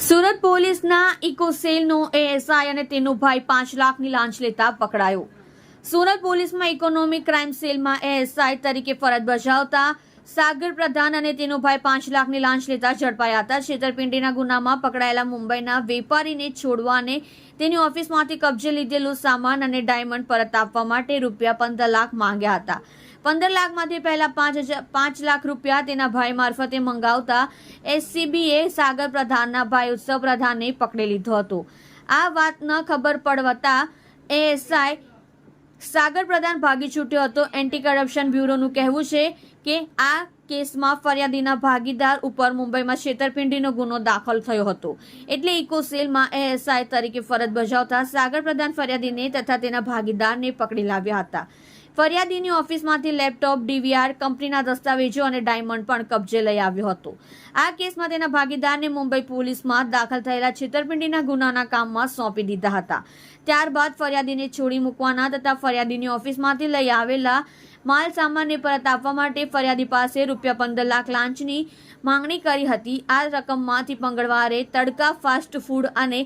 સુરત પોલીસના ઇકોસેલનો એએસઆઈ અને તેનો ભાઈ 5 લાખની લાંચ લેતા પકડાયો। સુરત પોલીસમાં ઇકોનોમિક ક્રાઇમ સેલમાં એએસઆઈ તરીકે ફરજ બજાવતા સાગર પ્રધાન અને તેનો ભાઈ 5 લાખની લાંચ લેતા ઝડપાયા હતા। છેતરપિંડીના ગુનામાં પકડાયેલા મુંબઈના વેપારીને છોડવા અને તેની ઓફિસમાંથી કબજે લીધેલું સામાન અને ડાયમંડ પરત આપવા માટે રૂપિયા 15 લાખ માંગ્યા હતા। 15 લાખમાંથી પહેલા 5 લાખ રૂપિયા તેના ભાઈ મારફતે મંગાવતા એસીબીએ સાગર પ્રધાનના ભાઈ ઉત્સવ પ્રધાનને પકડી લીધો હતો। આ વાત ન ખબર પડતા એએસઆઈ સાગર પ્રધાન ભાગી છૂટ્યો હતો। એન્ટી કરપ્શન બ્યુરોનું કહેવું છે કે આ કેસમાં ફરિયાદીના ભાગીદાર ઉપર મુંબઈમાં છેતરપિંડીનો ગુનો દાખલ થયો હતો, એટલે ઇકોસેલમાં એએસઆઈ તરીકે ફરજ બજાવતા સાગર પ્રધાન ફરિયાદીને તથા તેના ભાગીદારને પકડી લાવ્યા હતા। ફરિયાદીની ઓફિસમાંથી લેપટોપ, ડીવીઆર, કંપનીના દસ્તાવેજો અને ડાયમંડ પણ કબજે લઈ આવ્યો હતો। આ કેસમાં તેના ભાગીદારને મુંબઈ પોલીસમાં દાખલ થયેલા છેતરપિંડીના ગુનાના કામમાં સોંપી દીધા હતા। ત્યારબાદ ફરિયાદીને છોડી મૂકવાના તથા ફરિયાદીની ઓફિસમાંથી લઈ આવેલા માલ સામાનને પરત આપવા માટે ફરિયાદી પાસે રૂપિયા 15 લાખ લાંચની માંગણી કરી હતી। આ રકમમાંથી મંગળવારે તડકા ફાસ્ટ ફૂડ અને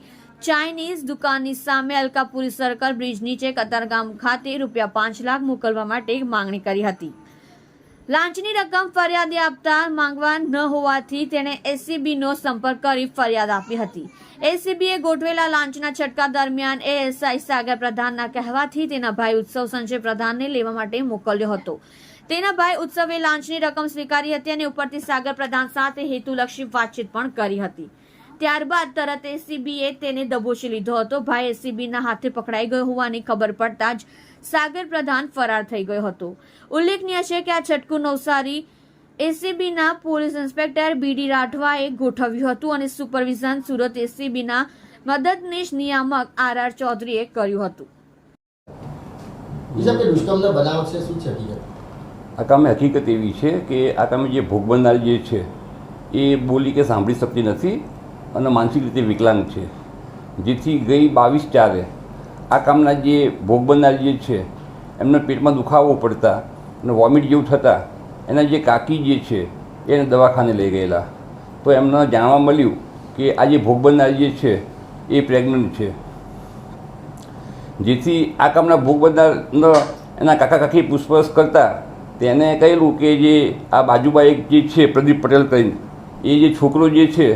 ચાઇનીઝ દુકાનની સામે અલકાપુરી સર્કલ બ્રિજ નીચે કતારગામ ખાતે રૂપિયા 5 લાખ મોકલવા માટે માંગણી કરી હતી। લાંચની રકમ ફરિયાદી આપતા માંગવા ન હોવાથી તેણે એસીબીનો સંપર્ક કરી ફરિયાદ આપી હતી। એસીબીએ ગોઠવેલા લાંચના છટકા દરમિયાન એએસઆઈ સાગર પ્રધાનના કહેવાથી તેના ભાઈ ઉત્સવ સંજય પ્રધાનને લેવા માટે મોકલ્યો હતો। તેના ભાઈ ઉત્સવે લાંચની રકમ સ્વીકારી હતી અને ઉપરથી સાગર પ્રધાન સાથે હેતુલક્ષી વાતચીત પણ કરી હતી। ત્યારબાદ તરત એસીબીએ તેને દબોચી લીધો હતો। ભાઈ એસીબીના હાથે પકડાઈ ગયો હોવાની ખબર પડતા જ સાગર પ્રધાન ફરાર થઈ ગયો હતો। ઉલ્લેખનીય છે કે આ છટકું નવસારી એસીબીના પોલીસ ઇન્સ્પેક્ટર બીડી રાઠવાએ ગોઠવ્યું હતું અને સુપરવિઝન સુરત એસીબીના મદદનીશ નિયામક આરઆર ચૌધરીએ કર્યું હતું। આ કામે હકીકત એવી છે કે આ કામે જે ભોગ બનનાર જે છે એ બોલી કે સાંભળી શકતી નથી અને માનસિક રીતે વિકલાંગ છે, જેથી ગઈ 22/4 આ કામના જે ભોગ બનનાર જે છે એમને પેટમાં દુખાવો પડતા અને વોમિટ જેવું થતાં એના જે કાકી જે છે એને દવાખાને લઈ ગયેલા, તો એમને જાણવા મળ્યું કે આ જે ભોગ બનનાર જે છે એ પ્રેગ્નન્ટ છે, જેથી આ કામના ભોગ બનનારનો એના કાકા કાકી પૂછપરછ કરતા તેને કહેલું કે જે આ બાજુમાં એક જે છે પ્રદીપ પટેલ કરીને એ જે છોકરો જે છે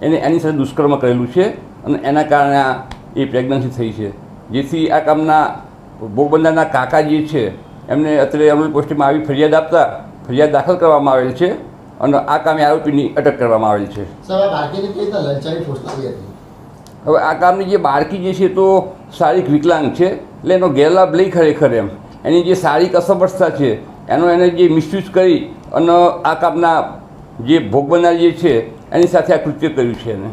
એને એની સાથે દુષ્કર્મ કરેલું છે અને એના કારણે એ પ્રેગ્નન્સી થઈ છે। જેથી આ કામના ભોગ બનનારના કાકા જે છે એમને અત્યારે અમરેલી પોસ્ટમાં આવી ફરિયાદ આપતા ફરિયાદ દાખલ કરવામાં આવેલ છે અને આ કામે આરોપીની અટક કરવામાં આવેલ છે। હવે આ કામની જે બાળકી જે છે તો શારીરિક વિકલાંગ છે, એટલે એનો ગેરલાભ લઈ ખરેખર એની જે શારીરિક અસમર્થતા છે એનો એને જે મિસયુઝ કરી અને આ કામના જે ભોગ બનનાર જે છે એની સાથે આ કૃત્ય કર્યું છે એને।